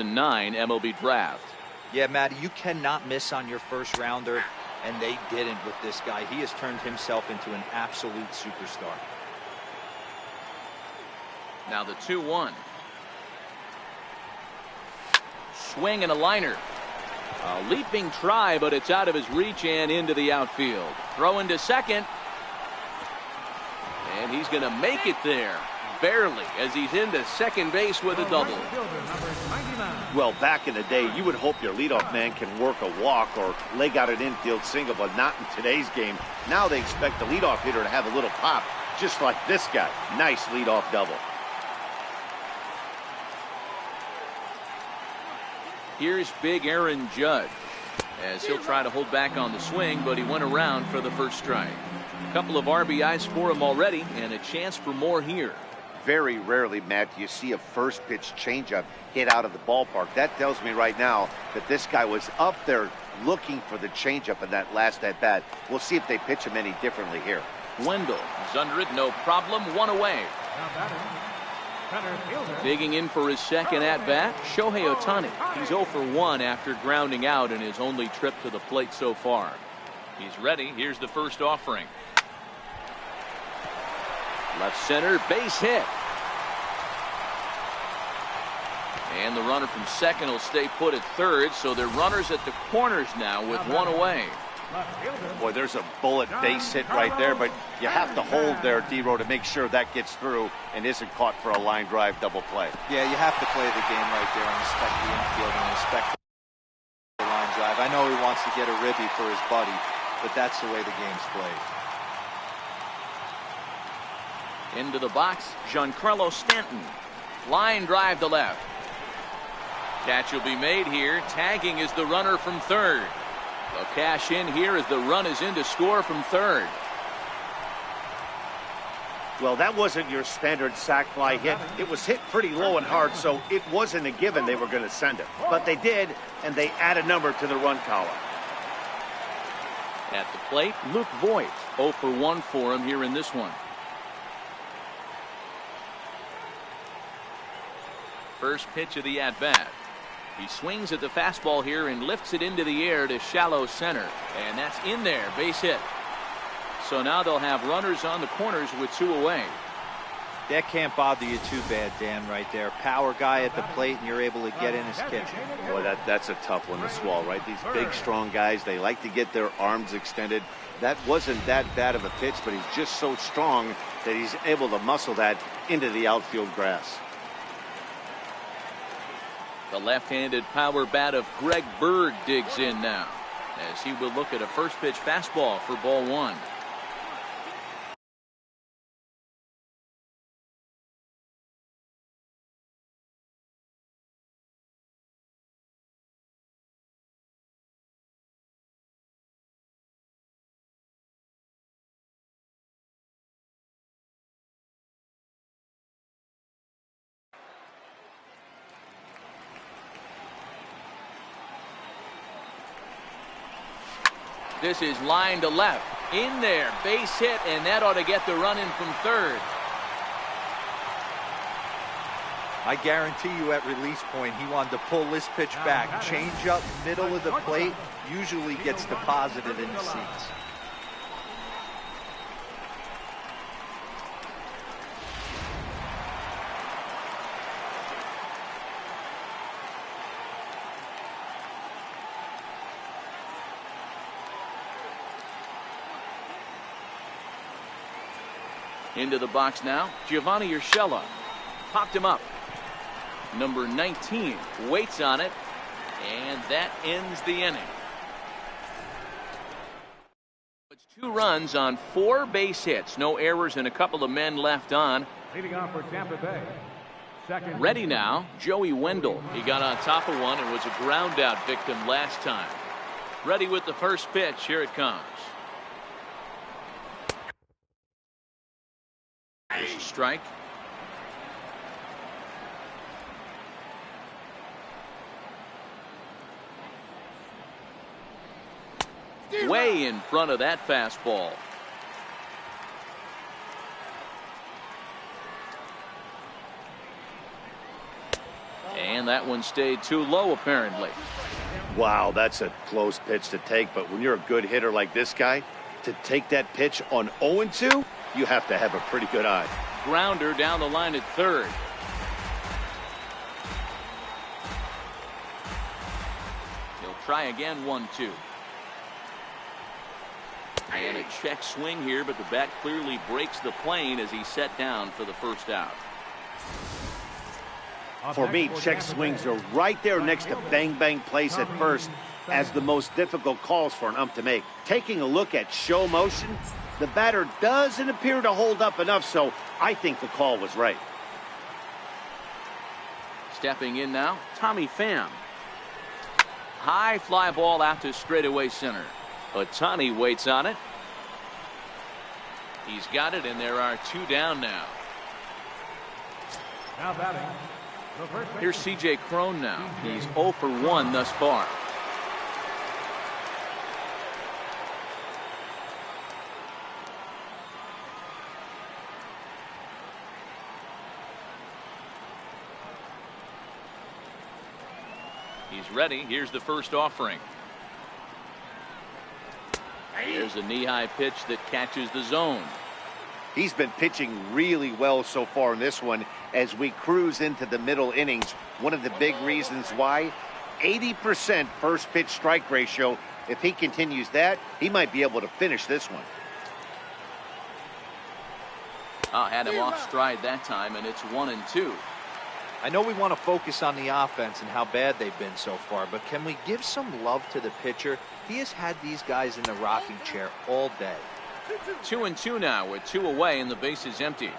2009 MLB Draft. Yeah, Matty, you cannot miss on your first rounder, and they didn't with this guy. He has turned himself into an absolute superstar. Now the 2-1. Swing and a liner. A leaping try, but it's out of his reach and into the outfield. Throw into second. And he's going to make it there. Barely, as he's into second base with a double. Well, back in the day, you would hope your leadoff man can work a walk or leg out an infield single, but not in today's game. Now they expect the leadoff hitter to have a little pop, just like this guy. Nice leadoff double. Here's big Aaron Judge, as he'll try to hold back on the swing, but he went around for the first strike. A couple of RBIs for him already, and a chance for more here. Very rarely, Matt, do you see a first pitch changeup hit out of the ballpark. That tells me right now that this guy was up there looking for the changeup in that last at bat. We'll see if they pitch him any differently here. Wendell is under it, no problem, one away. Digging in for his second at bat, Shohei Ohtani. He's 0 for 1 after grounding out in his only trip to the plate so far. He's ready. Here's the first offering. Left center, base hit. And the runner from second will stay put at third, so they're runners at the corners now with one away. Boy, there's a bullet base hit right there, but you have to hold there, D-Row, to make sure that gets through and isn't caught for a line drive double play. Yeah, you have to play the game right there and respect the infield and respect the line drive. I know he wants to get a ribby for his buddy, but that's the way the game's played. Into the box, Giancarlo Stanton. Line drive to left. Catch will be made here. Tagging is the runner from third. They'll cash in here as the run is in to score from third. Well, that wasn't your standard sac fly hit. It was hit pretty low and hard, so it wasn't a given they were going to send it. But they did, and they add a number to the run column. At the plate, Luke Voigt. 0 for 1 for him here in this one. First pitch of the at-bat. He swings at the fastball here and lifts it into the air to shallow center. And that's in there, base hit. So now they'll have runners on the corners with 2 away. That can't bother you too bad, Dan, right there. Power guy at the plate, and you're able to get in his kitchen. Boy, that's a tough one to swallow, right? These big, strong guys, they like to get their arms extended. That wasn't that bad of a pitch, but he's just so strong that he's able to muscle that into the outfield grass. The left-handed power bat of Greg Bird digs in now, as he will look at a first pitch fastball for ball 1. This is line to left. In there, base hit, and that ought to get the run in from third. I guarantee you at release point, he wanted to pull this pitch back. Change up, middle of the plate, usually gets deposited in the seats. Into the box now, Giovanni Urshela. Popped him up. Number 19 waits on it, and that ends the inning. It's 2 runs on 4 base hits. No errors and a couple of men left on. Leading off for Tampa Bay. Ready now, Joey Wendell. He got on top of one and was a ground out victim last time. Ready with the first pitch. Here it comes. There's a strike. Way in front of that fastball. And And that one stayed too low, apparently. Wow, that's a close pitch to take, but when you're a good hitter like this guy, to take that pitch on 0-2, you have to have a pretty good eye. Grounder down the line at third. He'll try again, 1-2. And a check swing here, but the bat clearly breaks the plane as he's set down for the first out. For me, check swings are right there next to bang-bang plays at first as the most difficult calls for an ump to make. Taking a look at show motion, the batter doesn't appear to hold up enough, so I think the call was right. Stepping in now, Tommy Pham. High fly ball out to straightaway center. Ohtani waits on it. He's got it, and there are 2 down now. Now batting. Here's C.J. Cron now. He's 0 for 1 thus far. He's ready. Here's the first offering. There's a knee-high pitch that catches the zone. He's been pitching really well so far in this one as we cruise into the middle innings. One of the big reasons why, 80% first pitch strike ratio. If he continues that, he might be able to finish this one. Had him off stride that time, and it's 1-2. I know we want to focus on the offense and how bad they've been so far, but can we give some love to the pitcher? He has had these guys in the rocking chair all day. 2-2 now with 2 away and the base is empty.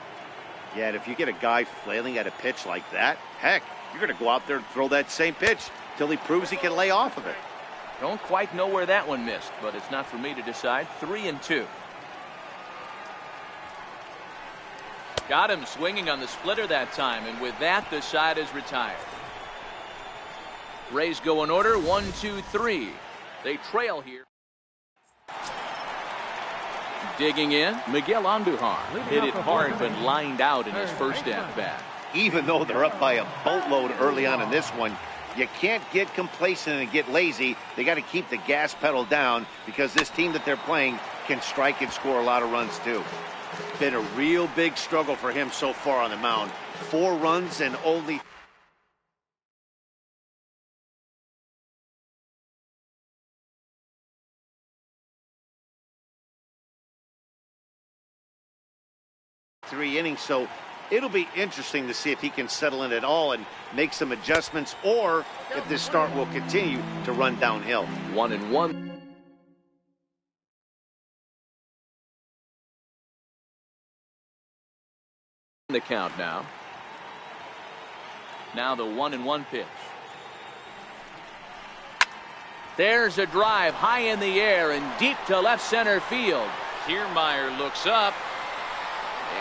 Yeah, and if you get a guy flailing at a pitch like that, heck, you're going to go out there and throw that same pitch till he proves he can lay off of it. Don't quite know where that one missed, but it's not for me to decide. 3-2. Got him swinging on the splitter that time, and with that, the side is retired. Rays go in order, 1-2-3. They trail here. Digging in, Miguel Andujar hit it hard but lined out in his first at-bat. Even though they're up by a boatload early on in this one, you can't get complacent and get lazy. They got to keep the gas pedal down because this team that they're playing can strike and score a lot of runs too. Been a real big struggle for him so far on the mound. 4 runs and only three innings, so it'll be interesting to see if he can settle in at all and make some adjustments, or if this start will continue to run downhill. 1-1. The count now. Now the 1-1 pitch. There's a drive high in the air and deep to left center field. Kiermaier looks up.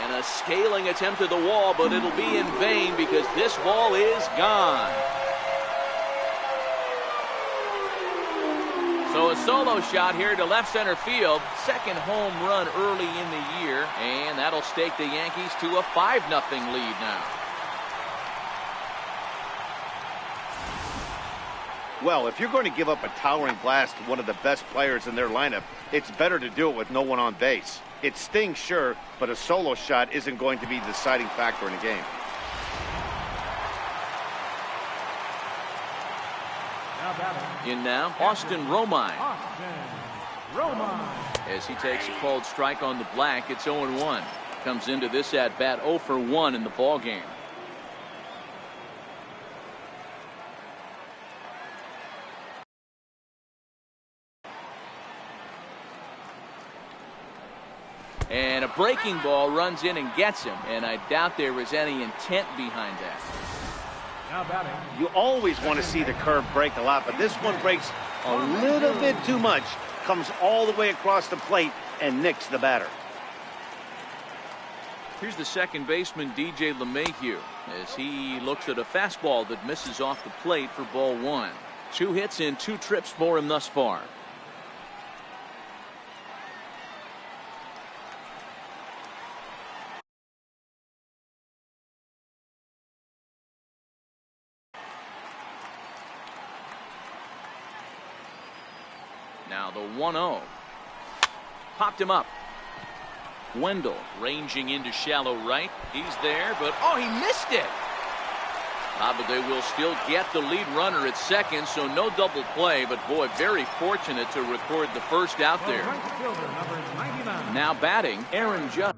And a scaling attempt at the wall, but it'll be in vain because this ball is gone. So a solo shot here to left center field. Second home run early in the year. And that'll stake the Yankees to a 5-0 lead now. Well, if you're going to give up a towering blast to one of the best players in their lineup, it's better to do it with no one on base. It stings, sure, but a solo shot isn't going to be the deciding factor in a game. In now, Austin Romine. As he takes a called strike on the black, it's 0-1. Comes into this at-bat 0 for 1 in the ballgame. And a breaking ball runs in and gets him, and I doubt there was any intent behind that. You always want to see the curve break a lot, but this one breaks a little bit too much. Comes all the way across the plate and nicks the batter. Here's the second baseman, DJ LeMahieu, as he looks at a fastball that misses off the plate for ball 1. 2 hits and 2 trips for him thus far. Now the 1-0. Popped him up. Wendell ranging into shallow right. He's there, but oh, he missed it. But they will still get the lead runner at second, so no double play, but boy, very fortunate to record the first out there. Now batting, Aaron Judge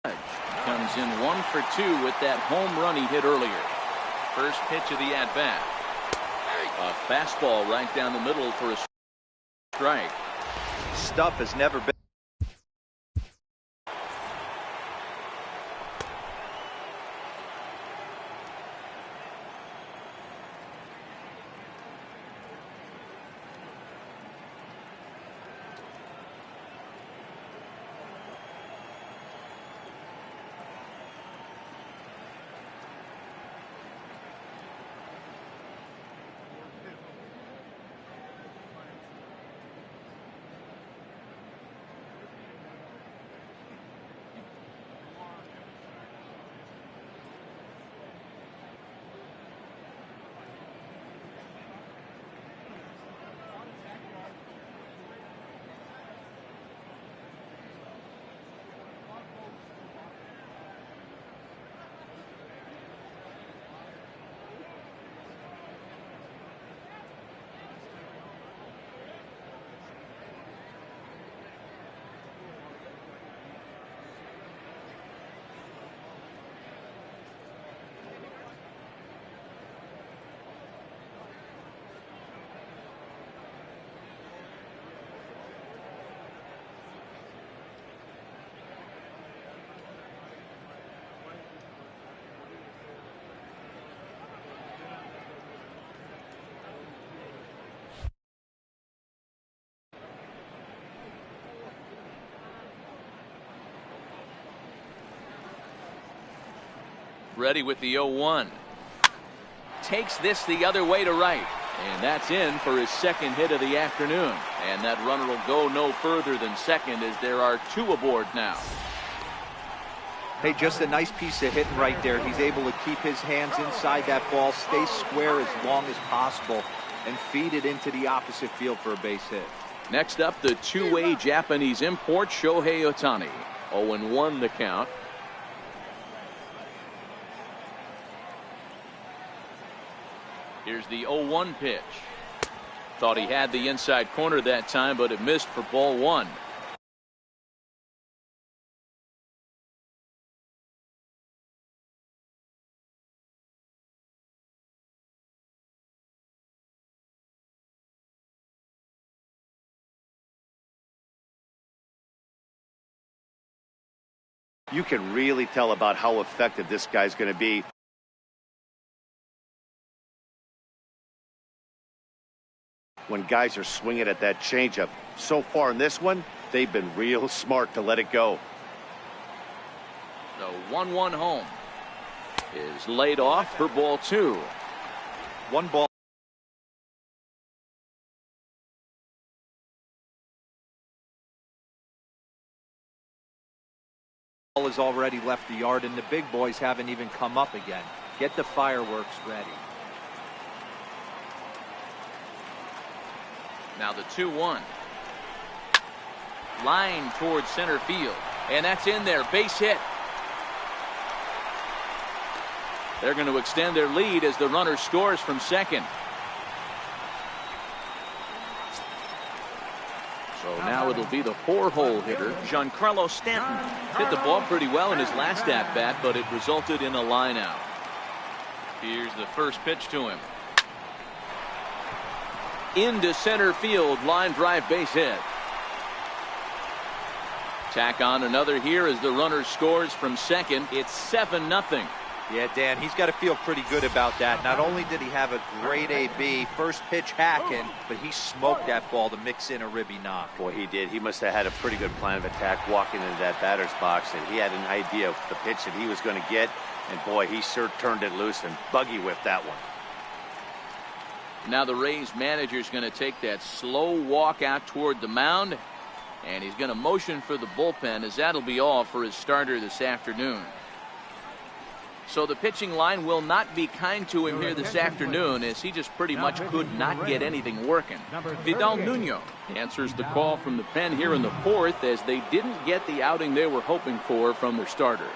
comes in 1 for 2 with that home run he hit earlier. First pitch of the at-bat. A fastball right down the middle for a strike. Stuff has never been. Ready with the 0-1. Takes this the other way to right. And that's in for his second hit of the afternoon. And that runner will go no further than second as there are 2 aboard now. Hey, just a nice piece of hitting right there. He's able to keep his hands inside that ball, stay square as long as possible, and feed it into the opposite field for a base hit. Next up, the two-way Japanese import, Shohei Ohtani. 0-1 the count. Here's the 0-1 pitch. Thought he had the inside corner that time, but it missed for ball 1. You can really tell about how effective this guy's going to be when guys are swinging at that changeup. So far in this one, they've been real smart to let it go. The 1-1 home is laid off for ball 2. 1 ball. Has already left the yard, and the big boys haven't even come up again. Get the fireworks ready. Now the 2-1. Line towards center field. And that's in there. Base hit. They're going to extend their lead as the runner scores from second. So now it'll be the 4-hole hitter, Giancarlo Stanton. Hit the ball pretty well in his last at-bat, but it resulted in a line out. Here's the first pitch to him. Into center field, line drive base hit. Tack on another here as the runner scores from second. It's 7-0. Yeah, Dan, he's got to feel pretty good about that. Not only did he have a great AB, first pitch hacking, but he smoked that ball to mix in a ribby knock. Boy, he did. He must have had a pretty good plan of attack walking into that batter's box, and he had an idea of the pitch that he was going to get, and boy, he sure turned it loose and buggy whipped that one. Now the Rays manager is going to take that slow walk out toward the mound, and he's going to motion for the bullpen, as that'll be all for his starter this afternoon. So the pitching line will not be kind to him here this afternoon, as he just pretty much could not get anything working. Vidal Nuno answers the call from the pen here in the fourth, as they didn't get the outing they were hoping for from their starter.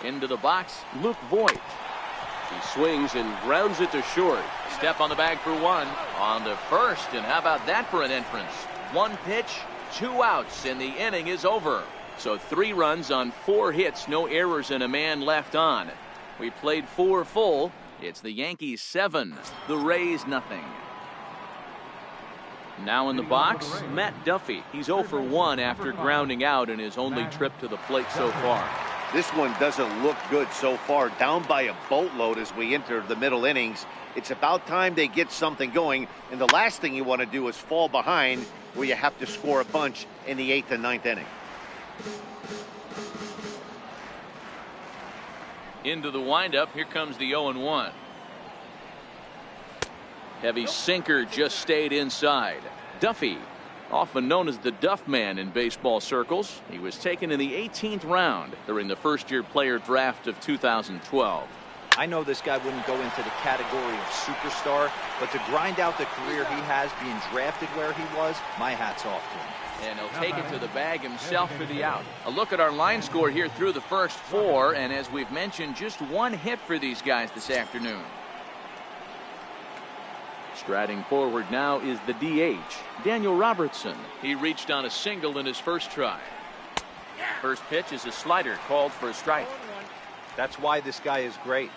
Into the box, Luke Voigt. He swings and grounds it to short. Step on the bag for one. On to first, and how about that for an entrance? One pitch, 2 outs, and the inning is over. So 3 runs on 4 hits, no errors, and a man left on. We played 4 full. It's the Yankees 7, the Rays nothing. Now in the box, Matt Duffy. He's 0 for 1 after grounding out in his only trip to the plate so far. This one doesn't look good so far. Down by a boatload as we enter the middle innings. It's about time they get something going. And the last thing you want to do is fall behind where you have to score a bunch in the 8th and 9th inning. Into the windup. Here comes the 0-1. Heavy sinker just stayed inside. Duffy, often known as the Duff Man in baseball circles. He was taken in the 18th round during the first-year player draft of 2012. I know this guy wouldn't go into the category of superstar, but to grind out the career he has being drafted where he was, my hat's off to him. And he'll take it to the bag himself for the out. A look at our line score here through the first 4, and as we've mentioned, just 1 hit for these guys this afternoon. Striding forward now is the DH, Daniel Robertson. He reached on a single in his first try. First pitch is a slider called for a strike. That's why this guy is great.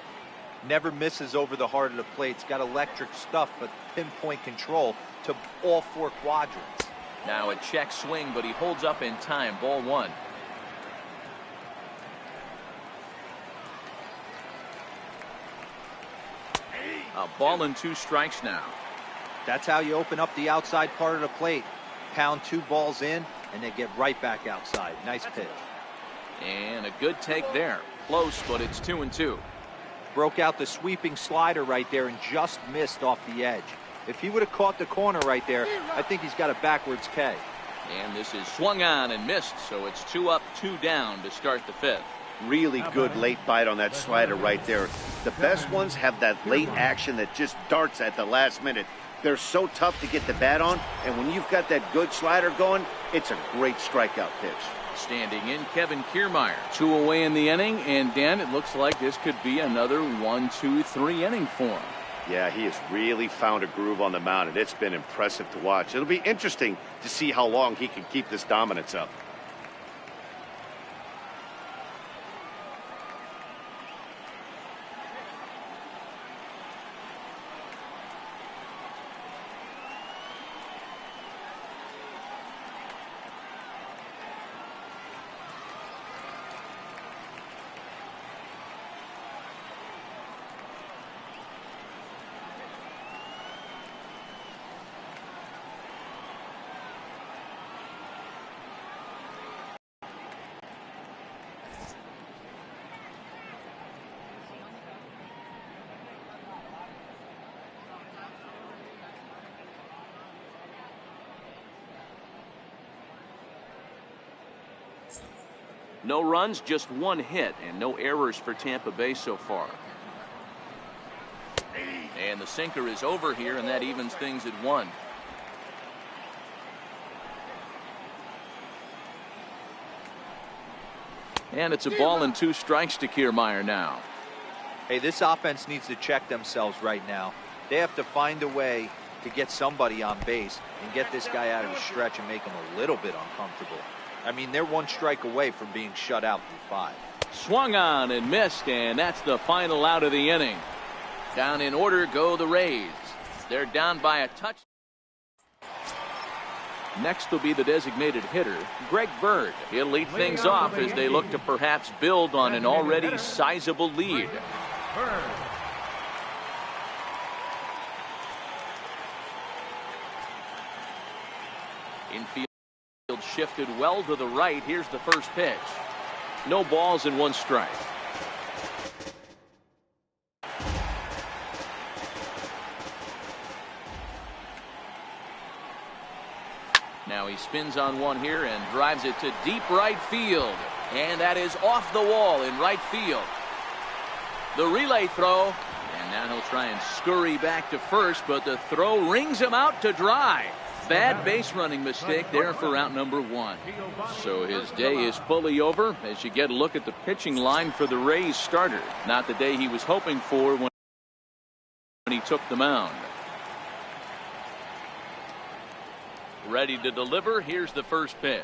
Never misses over the heart of the plate. He's got electric stuff, but pinpoint control to all 4 quadrants. Now a check swing, but he holds up in time. Ball 1. A ball and 2 strikes now. That's how you open up the outside part of the plate. Pound 2 balls in, and they get right back outside. Nice pitch. And a good take there. Close, but it's 2-2. Broke out the sweeping slider right there and just missed off the edge. If he would have caught the corner right there, I think he's got a backwards K. And this is swung on and missed, so it's 2 up, 2 down to start the 5th. Really good late bite on that slider right there. The best ones have that late action that just darts at the last minute. They're so tough to get the bat on, and when you've got that good slider going, it's a great strikeout pitch. Standing in, Kevin Kiermaier. 2 away in the inning, and Dan, it looks like this could be another 1-2-3 inning for him. Yeah, he has really found a groove on the mound, and it's been impressive to watch. It'll be interesting to see how long he can keep this dominance up. No runs, just 1 hit, and no errors for Tampa Bay so far. And the sinker is over here, and that evens things at 1. And it's a ball and 2 strikes to Kiermaier now. Hey, this offense needs to check themselves right now. They have to find a way to get somebody on base and get this guy out of the stretch and make him a little bit uncomfortable. I mean, they're 1 strike away from being shut out through 5. Swung on and missed, and that's the final out of the inning. Down in order go the Rays. They're down by a touch. Next will be the designated hitter, Greg Bird. He'll lead things off as they look to perhaps build on an already sizable lead. Infield shifted well to the right. Here's the first pitch. No balls and 1 strike. Now he spins on one here and drives it to deep right field. And that is off the wall in right field. The relay throw. And now he'll try and scurry back to first, but the throw rings him out to dry. Bad base running mistake there for out number one. So his day is fully over as you get a look at the pitching line for the Rays starter. Not the day he was hoping for when he took the mound. Ready to deliver. Here's the first pitch.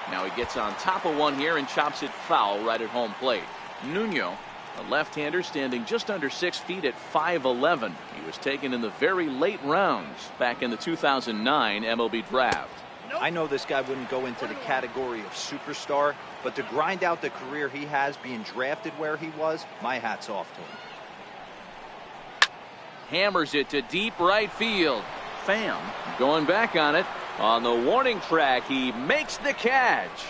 Now he gets on top of one here and chops it foul right at home plate. Nuno, a left-hander standing just under 6 feet at 5'11". He was taken in the very late rounds back in the 2009 MLB draft. I know this guy wouldn't go into the category of superstar, but to grind out the career he has being drafted where he was, my hat's off to him. Hammers it to deep right field. Pham going back on it. On the warning track, he makes the catch.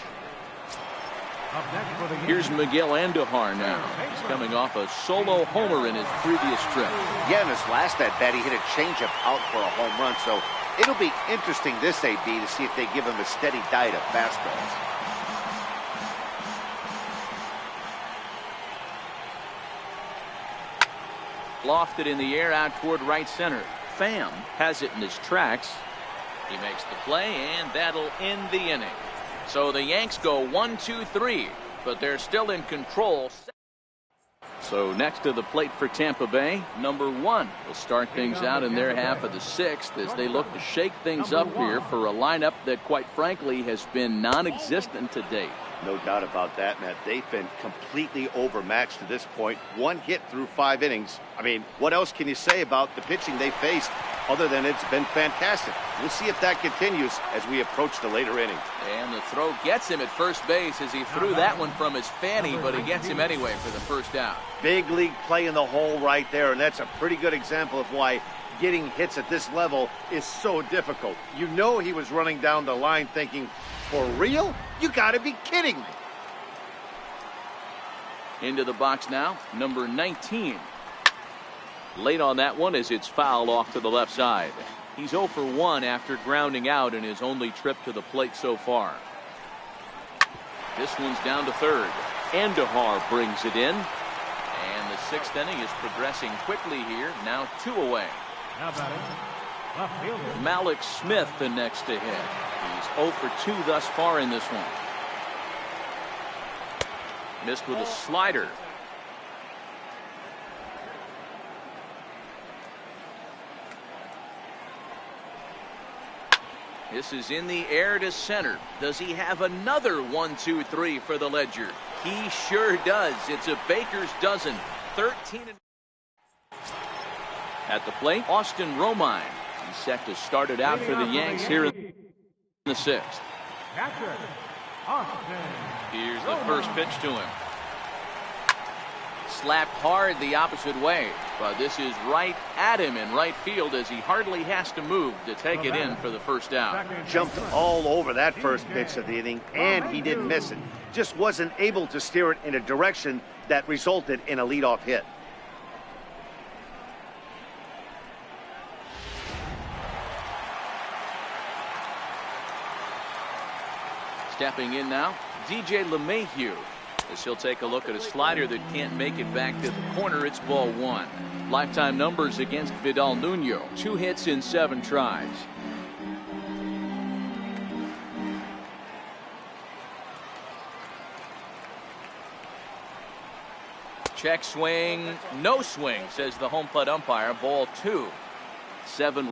Here's Miguel Andujar now. He's coming off a solo homer in his previous trip. Yeah, in his last at bat, he hit a changeup out for a home run. So it'll be interesting this AB to see if they give him a steady diet of fastballs. Lofted in the air out toward right center. Pham has it in his tracks. He makes the play, and that'll end the inning. So the Yanks go 1-2-3, but they're still in control. So next to the plate for Tampa Bay, number one will start things out in their half of the sixth as they look to shake things up here for a lineup that, quite frankly, has been non-existent to date. No doubt about that, Matt. They've been completely overmatched to this point. One hit through 5 innings. I mean, what else can you say about the pitching they faced other than it's been fantastic? We'll see if that continues as we approach the later innings. And the throw gets him at first base as he threw that one from his fanny, but he gets him anyway for the first out. Big league play in the hole right there, and that's a pretty good example of why getting hits at this level is so difficult. You know he was running down the line thinking, for real? You gotta be kidding me. Into the box now, number 19. Late on that one as it's fouled off to the left side. He's 0 for 1 after grounding out in his only trip to the plate so far. This one's down to third. Andujar brings it in. And the 6th inning is progressing quickly here. Now 2 away. Malik Smith the next to hit. He's 0 for 2 thus far in this one. Missed with a slider. This is in the air to center. Does he have another 1-2-3 for the ledger? He sure does. It's a baker's dozen. 13. At the plate, Austin Romine. He's set to start it out for the Yanks here in the 6th. Here's the first pitch to him. Slapped hard the opposite way, but this is right at him in right field as he hardly has to move to take it in for the first out. Jumped all over that first pitch of the inning, and he didn't miss it. Just wasn't able to steer it in a direction that resulted in a leadoff hit. Stepping in now, DJ LeMahieu. As he'll take a look at a slider that can't make it back to the corner. It's ball 1. Lifetime numbers against Vidal Nuno. 2 hits in 7 tries. Check swing, no swing, says the home plate umpire. Ball 2. 7.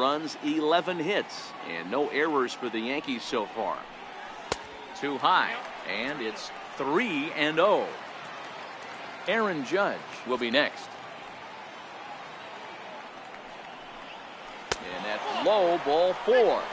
runs, 11 hits, and no errors for the Yankees so far. Too high, and it's 3-0. Aaron Judge will be next. And that's low, ball 4.